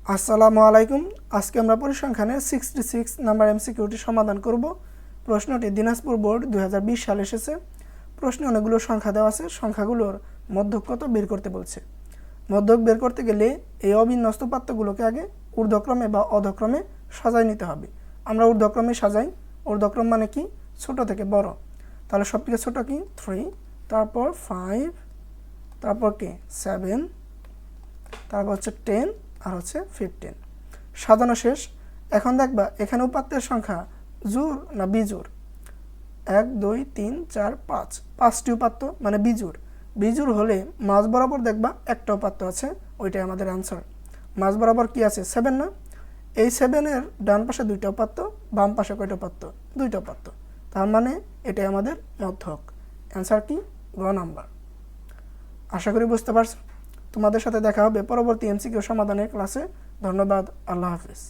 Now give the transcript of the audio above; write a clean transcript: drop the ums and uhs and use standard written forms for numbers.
আসসালামু আলাইকুম। আজকে আমরা পরিসংখ্যানের 66 নাম্বার এমসিকিউটি সমাধান করব। প্রশ্নটি দিনাজপুর বোর্ড 2020 সালে এসেছে। প্রশ্নে অনেকগুলো সংখ্যা দেওয়া আছে, সংখ্যাগুলোর মধ্যক কত বের করতে বলছে। মধ্যক বের করতে গেলে এই অবিন্যস্ত পাত্রগুলোকে আগে ঊর্ধ্বক্রমে বা অধক্রমে সাজাই নিতে হবে। আমরা ঊর্ধ্বক্রমে সাজাই। ঊর্ধ্বক্রম মানে কি? ছোট থেকে বড়। তাহলে সব থেকে ছোট কি? 3, তারপর 5, তারপর কি 7, তারপর হচ্ছে 10 আর হচ্ছে 15। সাজানো শেষ। এখন দেখবা এখানে উপাত্তের সংখ্যা জোড় না বিজোড়। 1 2 3 4 5, 5টি উপাত্ত মানে বিজোড়। বিজোড় হলে মাঝ বরাবর দেখবা একটা উপাত্ত আছে, ওইটাই আমাদের অ্যান্সার। মাঝ বরাবর কি আছে? 7 না? এই 7-এর ডান পাশে 2টা উপাত্ত, বাম পাশে কয়টা উপাত্ত? 2টা উপাত্ত। তার মানে এটাই আমাদের মধ্যক। অ্যান্সার কি? গ নাম্বার। আশা করি বুঝতে পারছো। তোমাদের সাথে দেখা হবে পরবর্তী এমসিকিউ সমাধানের ক্লাসে। ধন্যবাদ। আল্লাহ হাফিজ।